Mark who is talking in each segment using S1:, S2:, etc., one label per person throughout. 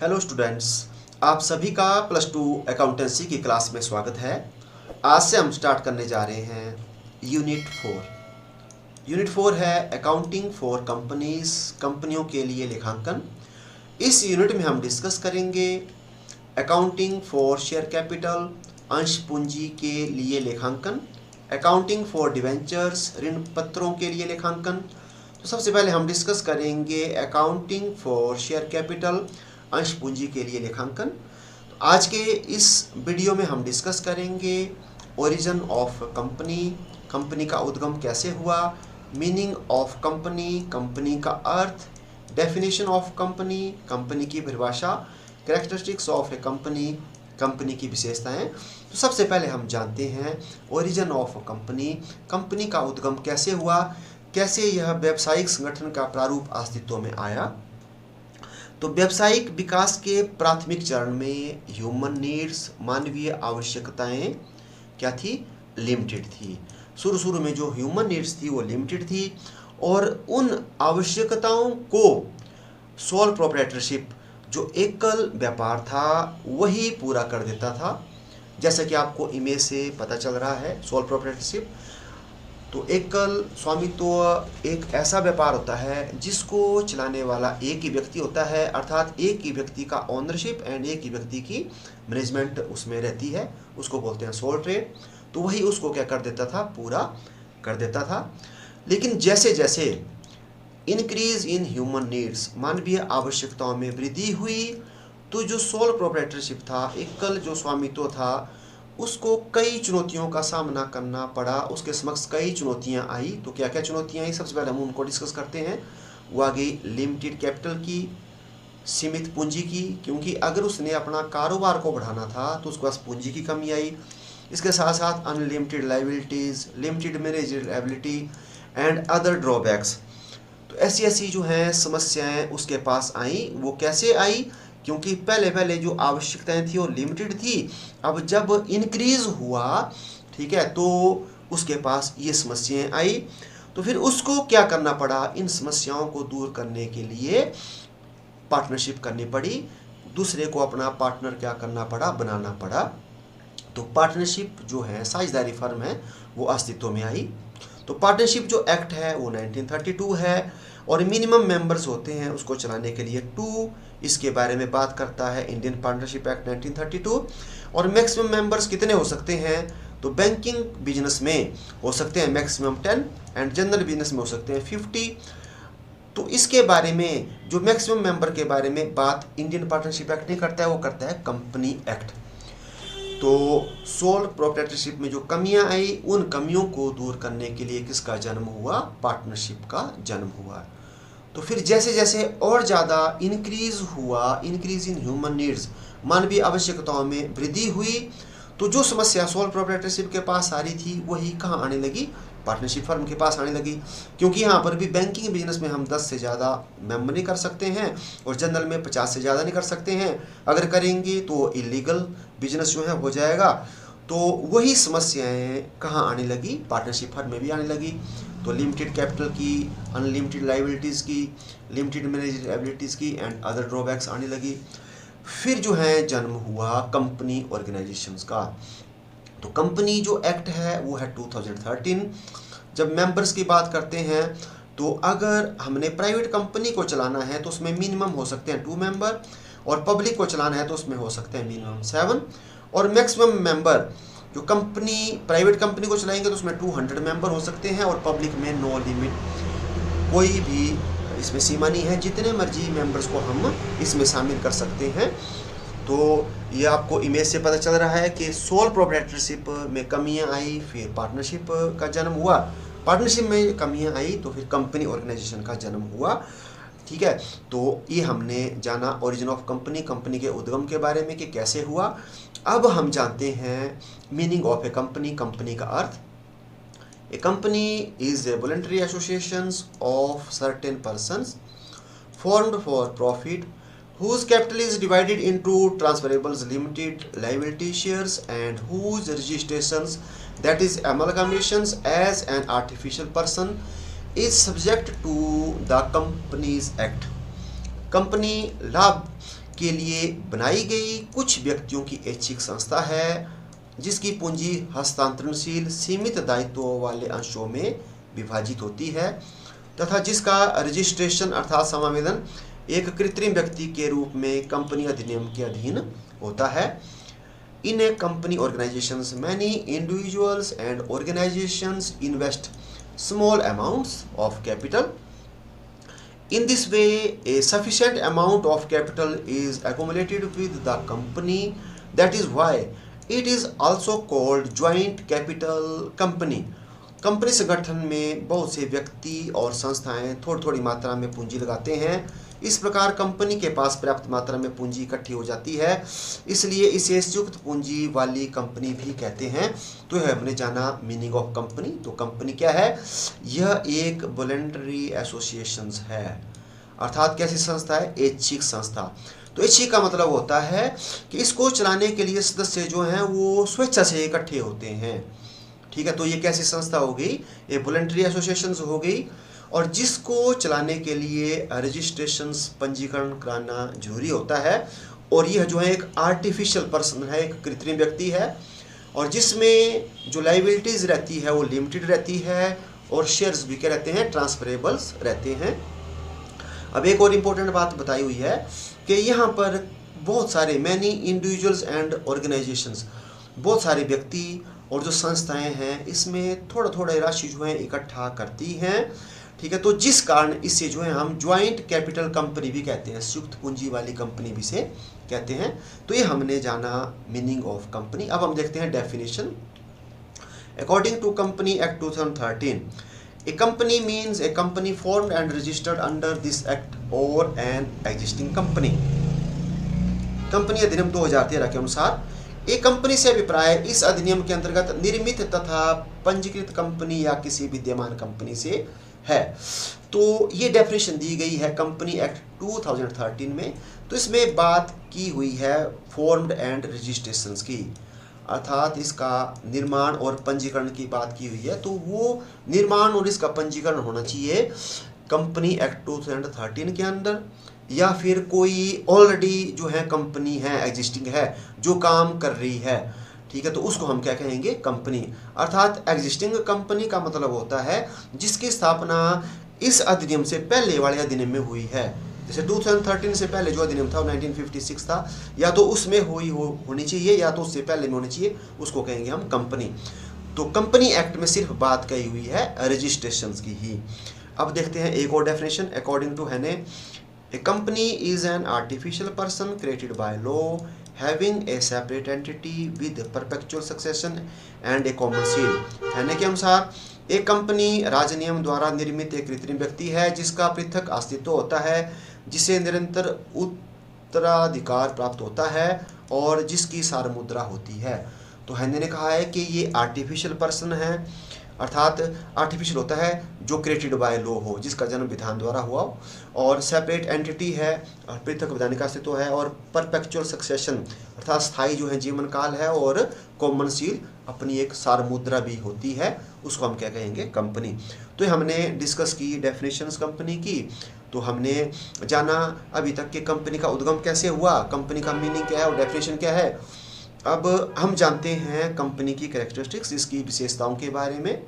S1: Hello students, आप सभी का प्लस टू अकाउंटेंसी की क्लास में स्वागत है। आज से हम स्टार्ट करने जा रहे हैं यूनिट 4। यूनिट 4 है अकाउंटिंग फॉर कंपनीज, कंपनियों के लिए लेखांकन। इस यूनिट में हम डिस्कस करेंगे अकाउंटिंग फॉर शेयर कैपिटल, अंश पूंजी के लिए लेखांकन, अकाउंटिंग फॉर डिवेंचर्स, ऋण पत्रों के लिए लेखांकन। तो सबसे पहले हम डिस्कस करेंगे अकाउंटिंग फॉर शेयर कैपिटल, अंश पूंजी के लिए लेखांकन। तो आज के इस वीडियो में हम डिस्कस करेंगे ओरिजिन ऑफ कंपनी, कंपनी का उद्गम कैसे हुआ, मीनिंग ऑफ कंपनी, कंपनी का अर्थ, डेफिनेशन ऑफ कंपनी, कंपनी की परिभाषा, characteristics of a company, company की विशेषताएं। तो सबसे पहले हम जानते हैं ओरिजिन ऑफ कंपनी, कंपनी का उद्गम कैसे हुआ, कैसे यह व्यावसायिक संगठन का प्रारूप अस्तित्व में आया। तो व्यावसायिक विकास के प्राथमिक चरण में ह्यूमन नीड्स, मानवीय आवश्यकताएं क्या थी, लिमिटेड थी। शुरू में जो ह्यूमन नीड्स थी वो लिमिटेड थी और उन आवश्यकताओं को सोल प्रोप्राइटरशिप, जो एकल व्यापार था, वही पूरा कर देता था। जैसा कि आपको इमेज से पता चल रहा है, सोल प्रोप्राइटरशिप तो एकल स्वामित्व एक ऐसा व्यापार होता है जिसको चलाने वाला एक ही व्यक्ति होता है, अर्थात एक ही व्यक्ति का ओनरशिप एंड एक ही व्यक्ति की मैनेजमेंट उसमें रहती है, उसको बोलते हैं सोल ट्रेड। तो वही उसको क्या कर देता था, पूरा कर देता था। लेकिन जैसे जैसे इंक्रीज इन ह्यूमन नीड्स, मानवीय आवश्यकताओं में वृद्धि हुई, तो जो सोल प्रोप्राइटरशिप था, एकल जो स्वामित्व था, उसको कई चुनौतियों का सामना करना पड़ा। उसके समक्ष कई चुनौतियां आई। तो क्या क्या चुनौतियां आई, सबसे पहले हम उनको डिस्कस करते हैं। वो आ गई लिमिटेड कैपिटल की, सीमित पूंजी की, क्योंकि अगर उसने अपना कारोबार को बढ़ाना था तो उसके पास पूंजी की कमी आई। इसके साथ साथ unlimited liabilities, limited manageability and other drawbacks. तो ऐसी ऐसी जो हैं समस्याएं उसके पास आई। वो कैसे आई, क्योंकि पहले जो आवश्यकताएं थी वो लिमिटेड थी, अब जब इंक्रीज हुआ, ठीक है, तो उसके पास ये समस्याएं आई। तो फिर उसको क्या करना पड़ा, इन समस्याओं को दूर करने के लिए पार्टनरशिप करनी पड़ी, दूसरे को अपना पार्टनर क्या करना पड़ा, बनाना पड़ा। तो पार्टनरशिप जो है, साझेदारी फर्म है, वो अस्तित्व में आई। तो पार्टनरशिप जो एक्ट है वो 1932 है और मिनिमम मेंबर्स होते हैं उसको चलाने के लिए 2। इसके बारे में बात करता है इंडियन पार्टनरशिप एक्ट 1932। और मैक्सिमम मेंबर्स कितने हो सकते हैं, तो बैंकिंग बिजनेस में हो सकते हैं मैक्सिमम 10 एंड जनरल बिजनेस में हो सकते हैं 50। तो इसके बारे में, जो मैक्सिमम मेंबर के बारे में बात इंडियन पार्टनरशिप एक्ट नहीं करता है, वो करता है कंपनी एक्ट। तो सोल प्रोप्राइटरशिप में जो कमियां आई, उन कमियों को दूर करने के लिए किसका जन्म हुआ, पार्टनरशिप का जन्म हुआ। तो फिर जैसे जैसे और ज़्यादा इंक्रीज हुआ, इंक्रीज इन ह्यूमन नीड्स, मानवीय आवश्यकताओं में वृद्धि हुई, तो जो समस्या सोल प्रोप्राइटरशिप के पास आ रही थी वही कहाँ आने लगी, पार्टनरशिप फर्म के पास आने लगी। क्योंकि यहाँ पर भी बैंकिंग बिजनेस में हम 10 से ज़्यादा मेंबर नहीं कर सकते हैं और जनरल में 50 से ज़्यादा नहीं कर सकते हैं। अगर करेंगे तो इलीगल बिजनेस जो है हो जाएगा। तो वही समस्याएं कहाँ आने लगी, पार्टनरशिप फर्म में भी आने लगी। तो लिमिटेड कैपिटल की, अनलिमिटेड लाइबिलिटीज़ की, लिमिटेड मैनेजेबिलिटीज़ की एंड अदर ड्रॉबैक्स आने लगी। फिर जो है जन्म हुआ कंपनी ऑर्गेनाइजेशंस का। तो कंपनी जो एक्ट है वो है 2013। जब मेंबर्स की बात करते हैं, तो अगर हमने प्राइवेट कंपनी को चलाना है तो उसमें मिनिमम हो सकते हैं 2 मेंबर, और पब्लिक को चलाना है तो उसमें हो सकते हैं मिनिमम 7, और मैक्सिमम मेंबर जो कंपनी, प्राइवेट कंपनी को चलाएंगे तो उसमें 200 मेंबर हो सकते हैं, और पब्लिक में नो लिमिट, कोई भी इसमें सीमा नहीं है, जितने मर्जी मेंबर्स को हम इसमें शामिल कर सकते हैं। तो ये आपको इमेज से पता चल रहा है कि सोल प्रोप्राइटरशिप में कमियां आई, फिर पार्टनरशिप का जन्म हुआ, पार्टनरशिप में कमियां आई तो फिर कंपनी ऑर्गेनाइजेशन का जन्म हुआ। ठीक है, तो ये हमने जाना ओरिजिन ऑफ कंपनी, कंपनी के उद्गम के बारे में कि कैसे हुआ। अब हम जानते हैं meaning of a company, company का अर्थ। A company is a voluntary associations of certain persons formed for profit, whose capital is divided into transferables limited liability shares and whose registrations, that is amalgamations as an artificial person, is subject to the Companies Act. Company लाभ के लिए बनाई गई कुछ व्यक्तियों की ऐच्छिक संस्था है जिसकी पूंजी हस्तांतरणशील सीमित दायित्वों वाले अंशों में विभाजित होती है तथा जिसका रजिस्ट्रेशन अर्थात समावेदन एक कृत्रिम व्यक्ति के रूप में कंपनी अधिनियम के अधीन होता है। In a company organisations many individuals and organisations invest small amounts of capital. In this way, a sufficient amount of capital is accumulated with the company. That is why it is also called joint capital company. Company संगठन में बहुत से व्यक्ति और संस्थाएं थोड़ी थोड़ी मात्रा में पूंजी लगाते हैं। इस प्रकार कंपनी के पास पर्याप्त मात्रा में पूंजी इकट्ठी हो जाती है, इसलिए इसे संयुक्त पूंजी वाली कंपनी भी कहते हैं। तो यह हमने जाना मीनिंग ऑफ कंपनी। तो कंपनी क्या है? यह एक वॉलंटरी एसोसिएशन है, अर्थात कैसी संस्था है? ऐच्छिक संस्था। तो ऐच्छिक का मतलब होता है कि इसको चलाने के लिए सदस्य जो हैं वो स्वेच्छा से इकट्ठे होते हैं। ठीक है, तो ये कैसी संस्था हो गई? ये वॉलंटरी एसोसिएशन हो गई। और जिसको चलाने के लिए रजिस्ट्रेशन पंजीकरण कराना जरूरी होता है। और यह जो है एक आर्टिफिशियल पर्सन है, एक कृत्रिम व्यक्ति है, और जिसमें जो लाइबिलिटीज रहती है वो लिमिटेड रहती है और शेयर्स भी क्या रहते हैं? ट्रांसफरेबल्स रहते हैं। अब एक और इम्पोर्टेंट बात बताई हुई है कि यहाँ पर बहुत सारे मैनी इंडिविजुअल्स एंड ऑर्गेनाइजेशंस, बहुत सारे व्यक्ति और जो संस्थाएं हैं इसमें थोड़ा थोड़ा राशि जो है इकट्ठा करती हैं। ठीक है, तो जिस कारण इससे जो है हम ज्वाइंट कैपिटल कंपनी भी कहते हैं, संयुक्त पूंजी वाली कंपनी भी से कहते हैं। तो ये हमने जाना मीनिंग ऑफ कंपनी। अब हम देखते हैं definition. According to company act 2013, a company means a company formed and registered under this act or an existing company. Company अधिनियम 2013 के अनुसार एक कंपनी से अभिप्राय इस अधिनियम के अंतर्गत निर्मित तथा पंजीकृत कंपनी या किसी विद्यमान कंपनी से है। तो ये डेफिनेशन दी गई है कंपनी एक्ट 2013 में। तो इसमें बात की हुई है फॉर्म्ड एंड रजिस्ट्रेशंस की, अर्थात इसका निर्माण और पंजीकरण की बात की हुई है। तो वो निर्माण और इसका पंजीकरण होना चाहिए कंपनी एक्ट 2013 के अंदर, या फिर कोई ऑलरेडी जो है कंपनी है, एग्जिस्टिंग है, जो काम कर रही है। ठीक है, तो उसको हम क्या कहेंगे? कंपनी। अर्थात एग्जिस्टिंग कंपनी का मतलब होता है जिसकी स्थापना इस अधिनियम से पहले वाले अधिनियम में हुई है। जैसे 2013 से पहले जो अधिनियम था वो 1956 था, या तो उसमें होनी चाहिए या तो उससे पहले में होनी चाहिए, उसको कहेंगे हम कंपनी। तो कंपनी एक्ट में सिर्फ बात कही हुई है रजिस्ट्रेशन की ही। अब देखते हैं एक और definition. According to Haney, a company is an artificial person created by law having a separate entity with perpetual succession and a common seal. Haney के अनुसार एक कंपनी राज्य नियम द्वारा निर्मित एक कृत्रिम व्यक्ति है जिसका पृथक अस्तित्व होता है, जिसे निरंतर उत्तराधिकार प्राप्त होता है और जिसकी सार्वमुद्रा होती है। तो हैने ने कहा है कि ये आर्टिफिशियल पर्सन है, अर्थात आर्टिफिशियल होता है जो क्रिएटेड बाय लॉ हो, जिसका जन्म विधान द्वारा हुआ, और सेपरेट एंटिटी है, पृथक वैधानिक अस्तित्व है, और परपेचुअल सक्सेशन अर्थात स्थायी जो है जीवन काल है, और कॉमन सील अपनी एक सार्वमुद्रा भी होती है, उसको हम क्या कहेंगे? कंपनी। तो हमने डिस्कस की डेफिनेशंस कंपनी की। तो हमने जाना अभी तक कि कंपनी का उद्गम कैसे हुआ, कंपनी का मीनिंग क्या है और डेफिनेशन क्या है। अब हम जानते हैं कंपनी की कैरेक्टरिस्टिक्स, इसकी विशेषताओं के बारे में।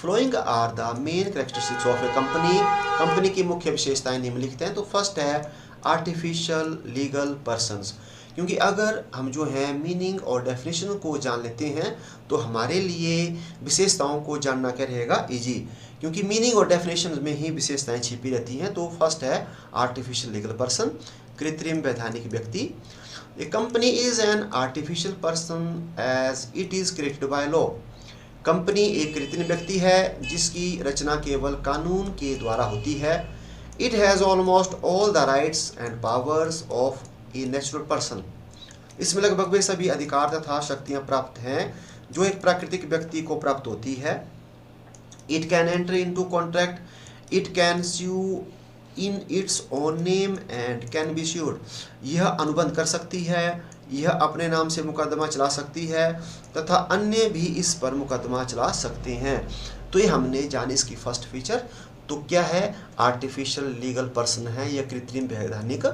S1: Following are the main characteristics of a company. Company की मुख्य विशेषताएं निम्नलिखित हैं। तो फर्स्ट है आर्टिफिशियल लीगल पर्सन्स, क्योंकि अगर हम जो है मीनिंग और डेफिनेशन को जान लेते हैं तो हमारे लिए विशेषताओं को जानना क्या रहेगा? इजी, क्योंकि मीनिंग और डेफिनेशन में ही विशेषताएं छिपी रहती हैं। तो फर्स्ट है आर्टिफिशियल लीगल पर्सन, कृत्रिम वैधानिक व्यक्ति। A company is an artificial person as it is created by law. Company एक कृत्रिम व्यक्ति है जिसकी रचना केवल कानून के द्वारा होती है। It has almost all the rights and powers of a natural person. इसमें लगभग वे सभी अधिकार तथा शक्तियाँ प्राप्त हैं जो एक प्राकृतिक व्यक्ति को प्राप्त होती है। It can enter into contract, it can sue in its own name and can be sued. यह अनुबंध कर सकती है, यह अपने नाम से मुकदमा चला सकती है तथा अन्य भी इस पर मुकदमा चला सकते हैं। तो ये हमने जाने इसकी फर्स्ट फीचर। तो क्या है? आर्टिफिशियल लीगल पर्सन है, यह कृत्रिम वैधानिक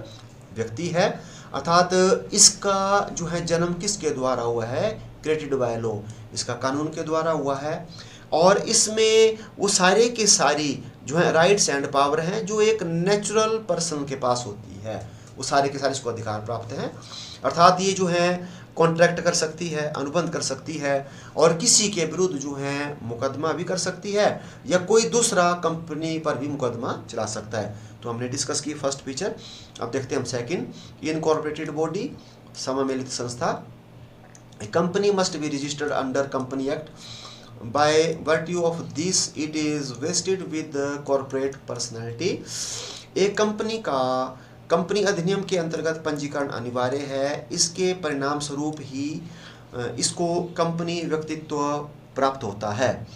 S1: व्यक्ति है, अर्थात इसका जो है जन्म किसके द्वारा हुआ है, क्रिएटेड बाय लॉ, इसका कानून के द्वारा हुआ है। और इसमें वो सारे के सारी जो है राइट्स एंड पावर हैं जो एक नेचुरल पर्सन के पास होती है, वो सारे के सारे इसको अधिकार प्राप्त हैं। अर्थात ये जो है कॉन्ट्रैक्ट कर सकती है, अनुबंध कर सकती है और किसी के विरुद्ध जो है मुकदमा भी कर सकती है या कोई दूसरा कंपनी पर भी मुकदमा चला सकता है। तो हमने डिस्कस की फर्स्ट फीचर। अब देखते हैं हम सेकंड, इनकॉर्पोरेटेड बॉडी, सम्मिलित संस्था। Company must be registered under company act, by virtue of this it is vested with corporate personality. एक कंपनी अधिनियम के अंतर्गत पंजीकरण अनिवार्य है, इसके परिणाम स्वरूप ही इसको कंपनी व्यक्तित्व प्राप्त होता है।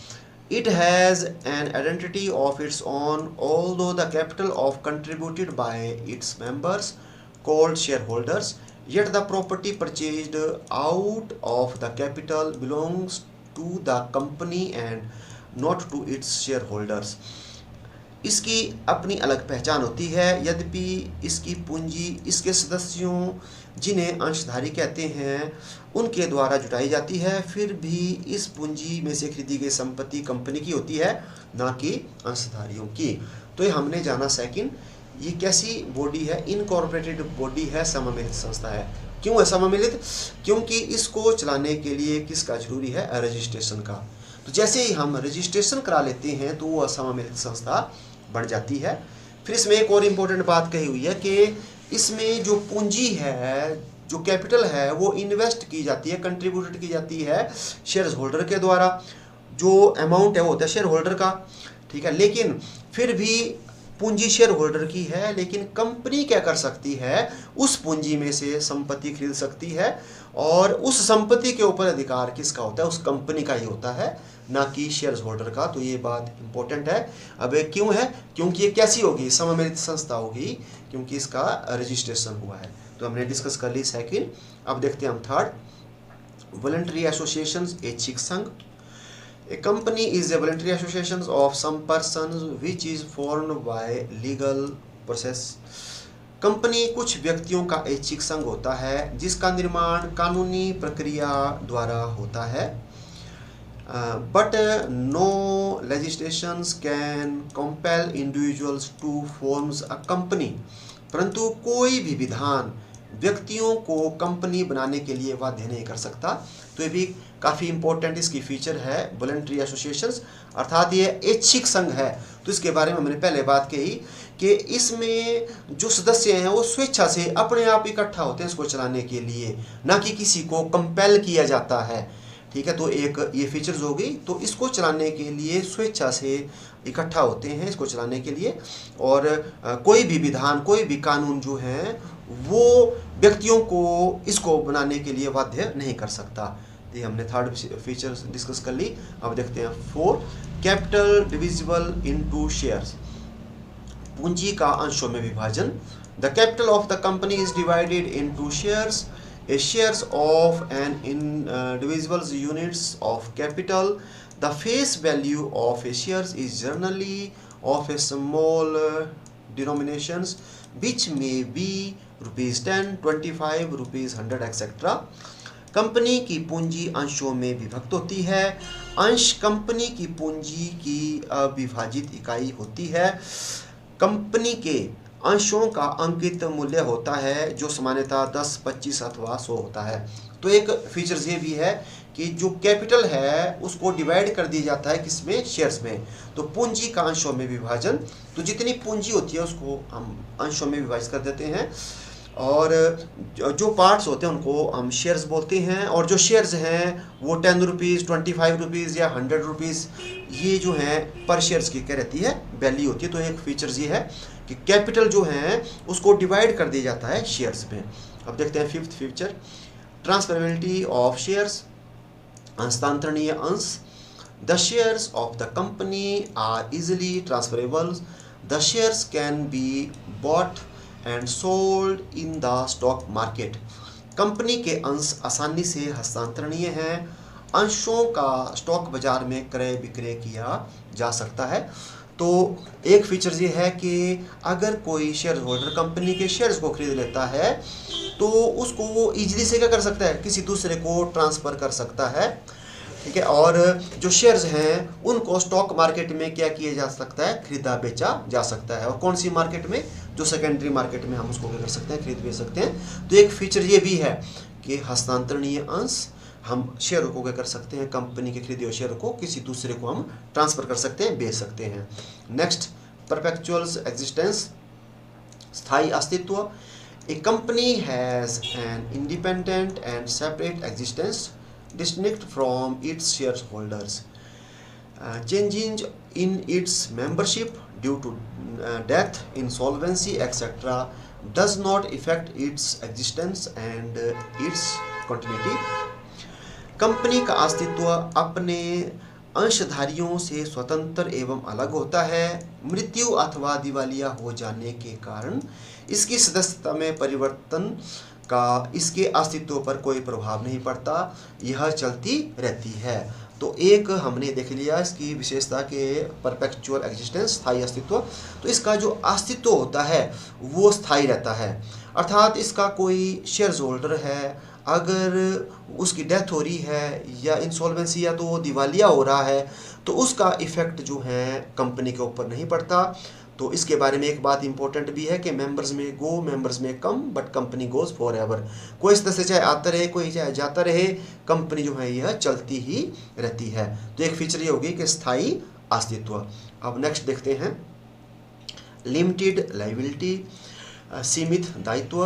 S1: It has an identity of its own, although the capital of contributed by its members, called shareholders, yet the property purchased out of the capital belongs to the company and not to its shareholders. इसकी अपनी अलग पहचान होती है, यद्यपि इसकी पूंजी इसके सदस्यों जिन्हें अंशधारी कहते हैं उनके द्वारा जुटाई जाती है, फिर भी इस पूंजी में से खरीदी गई संपत्ति कंपनी की होती है, ना कि अंशधारियों की। तो ये हमने जाना सेकंड, ये कैसी बॉडी है, इनकॉर्पोरेटेड बॉडी है, सम्मिलित संस्था है। क्यों है सम्मिलित? क्योंकि इसको चलाने के लिए किसका जरूरी है, रजिस्ट्रेशन का। तो जैसे ही हम रजिस्ट्रेशन करा लेते हैं तो वो सम्मिलित संस्था बढ़ जाती है। फिर इसमें एक और इम्पोर्टेंट बात कही हुई है कि इसमें जो पूंजी है, जो कैपिटल है, वो इन्वेस्ट की जाती है, कंट्रीब्यूटेड की जाती है शेयर होल्डर के द्वारा। जो अमाउंट है वो होता है शेयर होल्डर का, ठीक है। लेकिन फिर भी पूंजी शेयर होल्डर की है, लेकिन कंपनी क्या कर सकती है, उस पूंजी में से संपत्ति खरीद सकती है और उस संपत्ति के ऊपर अधिकार किसका होता है, उस कंपनी का ही होता है, ना कि शेयर होल्डर का। तो ये बात इंपॉर्टेंट है। अब क्यों है? क्योंकि ये कैसी होगी, सम्मिलित संस्था होगी, क्योंकि इसका रजिस्ट्रेशन हुआ है। तो हमने डिस्कस कर ली सेकंड। अब देखते हैं हम थर्ड, वॉलंटरी एसोसिएशंस, ऐच्छिक संघ। A company is a voluntary association of some persons which is formed by legal process. Company कुछ व्यक्तियों का ऐच्छिक संघ होता है जिसका निर्माण कानूनी प्रक्रिया द्वारा होता है। But no legislations can compel individuals to form a company. परंतु कोई भी विधान व्यक्तियों को कंपनी बनाने के लिए बाध्य नहीं कर सकता। तो ये भी काफ़ी इंपॉर्टेंट इसकी फीचर है, वॉलंटरी एसोसिएशंस, अर्थात ये ऐच्छिक संघ है। तो इसके बारे में हमने पहले बात कही कि इसमें जो सदस्य हैं वो स्वेच्छा से अपने आप इकट्ठा होते हैं इसको चलाने के लिए, ना कि किसी को कंपेल किया जाता है, ठीक है। तो एक ये फीचर्स होगी। तो इसको चलाने के लिए स्वेच्छा से इकट्ठा होते हैं इसको चलाने के लिए, और कोई भी विधान, कोई भी कानून जो है वो व्यक्तियों को इसको बनाने के लिए बाध्य नहीं कर सकता। ये हमने थर्ड फीचर डिस्कस कर ली। अब देखते हैं four, capital divisible into shares, पूंजी का अंशों में विभाजन। The capital of the company is divided into shares, a shares of an individual's units of capital. The face value of a shares is generally of a small denominations which may be ₹10, ₹25, ₹100 etc. Company की पूंजी अंशों में विभक्त होती है। अंश company की पूंजी की अविभाजित इकाई होती है। कंपनी के अंशों का अंकित मूल्य होता है जो सामान्यतः 10, 25 अथवा 100 होता है। तो एक फीचर्स ये भी है कि जो कैपिटल है उसको डिवाइड कर दिया जाता है किसमें, शेयर्स में। तो पूंजी का अंशों में विभाजन, तो जितनी पूंजी होती है उसको हम अंशों में विभाजित कर देते हैं, और जो पार्ट्स होते हैं उनको हम शेयर्स बोलते हैं। और जो शेयर्स हैं वो 10 रुपीज़, 25 रुपीज़ या 100 रुपीज़, ये जो है पर शेयर्स की क्या रहती है, वैल्यू होती है। तो एक फीचर्स ये है कि कैपिटल जो है उसको डिवाइड कर दिया जाता है शेयर्स में। अब देखते हैं fifth feature, transferability of shares, हस्तांतरणीय अंश। The shares of the company are easily transferable. The shares can be bought and sold in the stock market. Company के अंश आसानी से हस्तांतरणीय हैं। अंशों का स्टॉक बाजार में क्रय विक्रय किया जा सकता है। तो एक फीचर ये है कि अगर कोई शेयर होल्डर कंपनी के शेयर्स को खरीद लेता है तो उसको वो ईजिली से क्या कर सकता है, किसी दूसरे को ट्रांसफ़र कर सकता है, ठीक है। और जो शेयर्स हैं उनको स्टॉक मार्केट में क्या किया जा सकता है, खरीदा बेचा जा सकता है। और कौन सी मार्केट में, जो सेकेंडरी मार्केट में हम उसको क्या कर सकते हैं, खरीद बेच सकते हैं। तो एक फीचर ये भी है कि हस्तांतरणीय अंश, हम शेयरों को क्या कर सकते हैं, कंपनी के खरीदे हुए शेयर को किसी दूसरे को हम ट्रांसफ़र कर सकते हैं, बेच सकते हैं। नेक्स्ट, परपेचुअल एग्जिस्टेंस, स्थायी अस्तित्व। A company has an independent and separate existence distinct from its shareholders. Changes in its membership due to death, insolvency, etc. does not affect its existence and its continuity. Company का अस्तित्व अपने अंशधारियों से स्वतंत्र एवं अलग होता है। मृत्यु अथवा दिवालिया हो जाने के कारण इसकी सदस्यता में परिवर्तन का इसके अस्तित्व पर कोई प्रभाव नहीं पड़ता, यह चलती रहती है। तो एक हमने देख लिया इसकी विशेषता के परपेचुअल एग्जिस्टेंस, स्थायी अस्तित्व। तो इसका जो अस्तित्व होता है वो स्थायी रहता है, अर्थात इसका कोई शेयर होल्डर है, अगर उसकी डेथ हो रही है या इंसॉल्वेंसी या तो दिवालिया हो रहा है तो उसका इफ़ेक्ट जो है कंपनी के ऊपर नहीं पड़ता। तो इसके बारे में एक बात इंपॉर्टेंट भी है कि मेंबर्स में go, members may come, but company goes forever. कोई इस तरह से चाहे आता रहे, कोई चाहे जाता रहे, कंपनी जो है यह चलती ही रहती है। तो एक फीचर ये होगी कि स्थायी अस्तित्व। अब नेक्स्ट देखते हैं, लिमिटेड लायबिलिटी, सीमित दायित्व।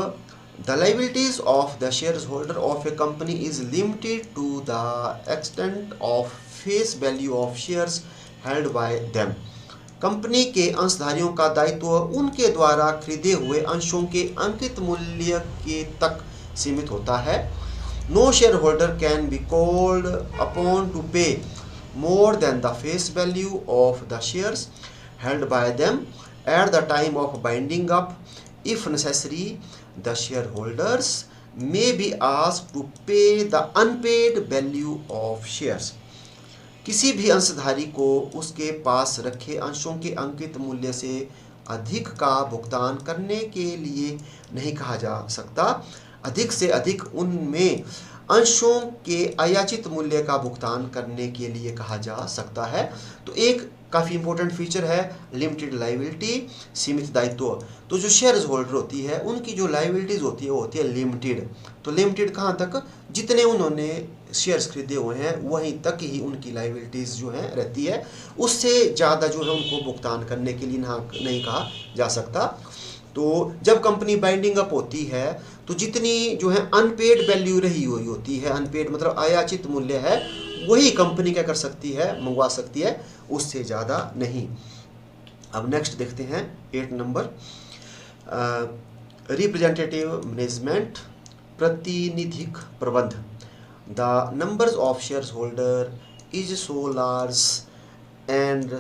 S1: The liabilities of the share holder of a company is limited to the extent of face value of shares held by them. Company के अंशधारियों का दायित्व उनके द्वारा खरीदे हुए अंशों के अंकित मूल्य के तक सीमित होता है। No shareholder can be called upon to pay more than the face value of the shares held by them at the time of winding up. If necessary the shareholders may be asked to pay the unpaid value of shares. किसी भी अंशधारी को उसके पास रखे अंशों के अंकित मूल्य से अधिक का भुगतान करने के लिए नहीं कहा जा सकता। अधिक से अधिक उनमें अंशों के अयाचित मूल्य का भुगतान करने के लिए कहा जा सकता है। तो एक काफ़ी इंपॉर्टेंट फीचर है लिमिटेड लायबिलिटी, सीमित दायित्व। तो जो शेयर्स होल्डर होती है उनकी जो लायबिलिटीज़ होती है वो होती है लिमिटेड। तो लिमिटेड कहाँ तक, जितने उन्होंने शेयर्स खरीदे हुए हैं वहीं तक ही उनकी लायबिलिटीज़ जो है रहती है, उससे ज़्यादा जो है उनको भुगतान करने के लिए नहीं कहा जा सकता। तो जब कंपनी बाइंडिंग अप होती है तो जितनी जो है अनपेड वैल्यू रही हुई होती है, अनपेड मतलब अयाचित मूल्य है, वही कंपनी क्या कर सकती है, मंगवा सकती है, उससे ज़्यादा नहीं। अब नेक्स्ट देखते हैं 8 नंबर, रिप्रेजेंटेटिव मैनेजमेंट, प्रतिनिधिक प्रबंध। The numbers of share holder is so large and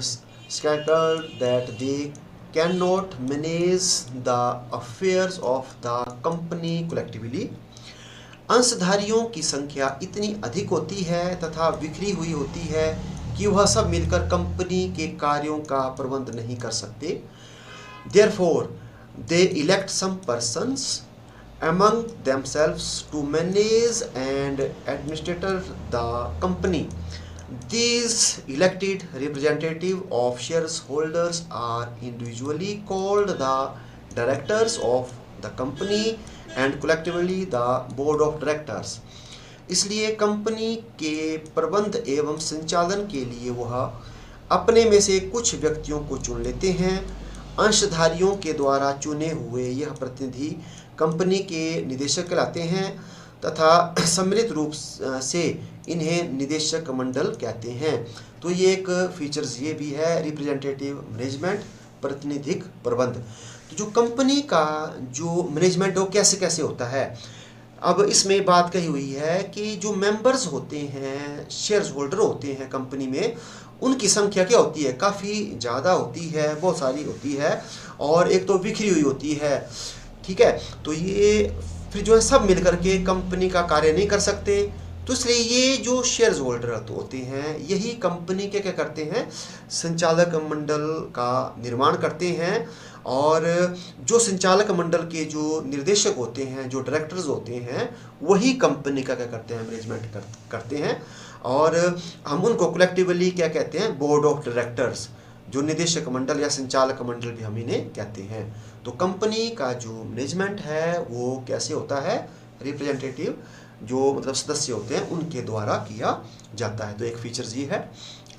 S1: scattered that they cannot manage the affairs of the company collectively. अंशधारियों की संख्या इतनी अधिक होती है तथा बिखरी हुई होती है कि वह सब मिलकर कंपनी के कार्यों का प्रबंध नहीं कर सकते। Therefore, they elect some persons among themselves to manage and administer the company. These elected representatives of shareholders are individually called the directors of the company and collectively the board of directors. इसलिए company के प्रबंध एवं संचालन के लिए वह अपने में से कुछ व्यक्तियों को चुन लेते हैं। अंशधारियों के द्वारा चुने हुए यह प्रतिनिधि कंपनी के निदेशक कहलाते हैं तथा सम्मिलित रूप से इन्हें निदेशक मंडल कहते हैं। तो ये एक फीचर्स ये भी है रिप्रेजेंटेटिव मैनेजमेंट, प्रतिनिधिक प्रबंध। तो जो कंपनी का जो मैनेजमेंट वो कैसे कैसे होता है, अब इसमें बात कही हुई है कि जो मेंबर्स होते हैं, शेयर होल्डर होते हैं कंपनी में, उनकी संख्या क्या होती है, काफ़ी ज़्यादा होती है, बहुत सारी होती है, और एक तो बिखरी हुई होती है, ठीक है। तो ये फिर जो है सब मिलकर के कंपनी का कार्य नहीं कर सकते। तो इसलिए ये जो शेयर होल्डर होते हैं यही कंपनी के क्या करते हैं, संचालक मंडल का निर्माण करते हैं। और जो संचालक मंडल के जो निर्देशक होते हैं, जो डायरेक्टर्स होते हैं, वही कंपनी का क्या करते हैं, मैनेजमेंट करते हैं। और हम उनको कलेक्टिवली क्या कहते हैं, बोर्ड ऑफ डायरेक्टर्स, जो निदेशक मंडल या संचालक मंडल भी हम इन्हें कहते हैं। तो कंपनी का जो मैनेजमेंट है वो कैसे होता है, रिप्रेजेंटेटिव जो मतलब सदस्य होते हैं उनके द्वारा किया जाता है। तो एक फीचर्स ये है।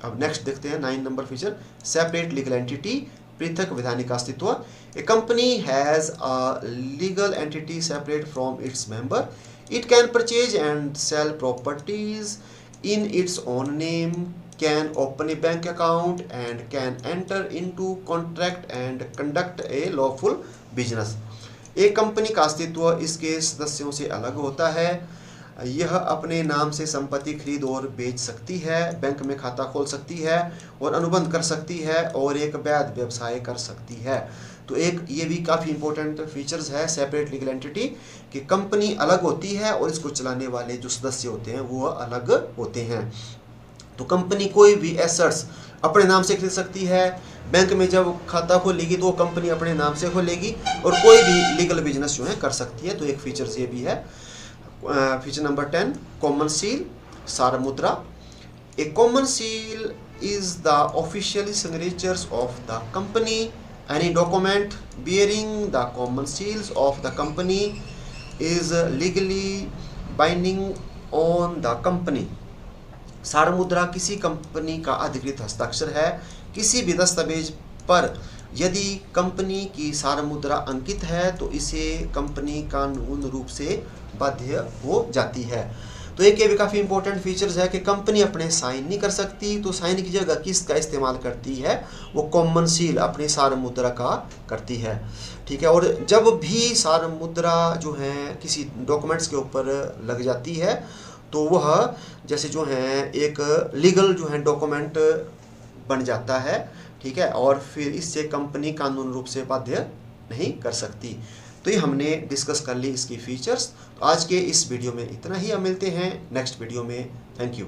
S1: अब नेक्स्ट देखते हैं 9 number feature, separate legal entity, पृथक वैधानिक अस्तित्व। A company has a legal entity separate from its member, it can purchase and sell properties in its own name, can open a bank account and can enter into contract and conduct a lawful business। एक company का अस्तित्व इसके सदस्यों से अलग होता है। यह अपने नाम से संपत्ति खरीद और बेच सकती है, बैंक में खाता खोल सकती है और अनुबंध कर सकती है और एक वैध व्यवसाय कर सकती है। तो एक ये भी काफ़ी इंपॉर्टेंट फीचर्स है सेपरेट लीगल एंटिटी, कि कंपनी अलग होती है और इसको चलाने वाले जो सदस्य होते हैं वो अलग होते हैं। तो कंपनी कोई भी एसेट्स अपने नाम से खरीद सकती है, बैंक में जब खाता खोलेगी तो वो कंपनी अपने नाम से खोलेगी और कोई भी लीगल बिजनेस जो है कर सकती है। तो एक फीचर्स ये भी है। फीचर नंबर 10, कॉमन सील, सार मुद्रा। A common seal is the official signatures of the company. Any document bearing the common seals of the company is legally binding on the company। सार मुद्रा किसी कंपनी का अधिकृत हस्ताक्षर है किसी भी दस्तावेज पर। यदि कंपनी की सार मुद्रा अंकित है तो इसे कंपनी कानून रूप से बाध्य हो जाती है। तो एक ये भी काफ़ी इंपॉर्टेंट फीचर्स है कि कंपनी अपने साइन नहीं कर सकती, तो साइन की जगह किसका इस्तेमाल करती है, वो कॉमन सील अपनी सार मुद्रा का करती है। ठीक है। और जब भी सार मुद्रा जो है किसी डॉक्यूमेंट्स के ऊपर लग जाती है तो वह जैसे जो है एक लीगल जो है डॉक्यूमेंट बन जाता है। ठीक है। और फिर इससे कंपनी कानून रूप से बाध्य नहीं कर सकती। तो ये हमने डिस्कस कर ली इसकी फीचर्स। तो आज के इस वीडियो में इतना ही, हम मिलते हैं नेक्स्ट वीडियो में। Thank you.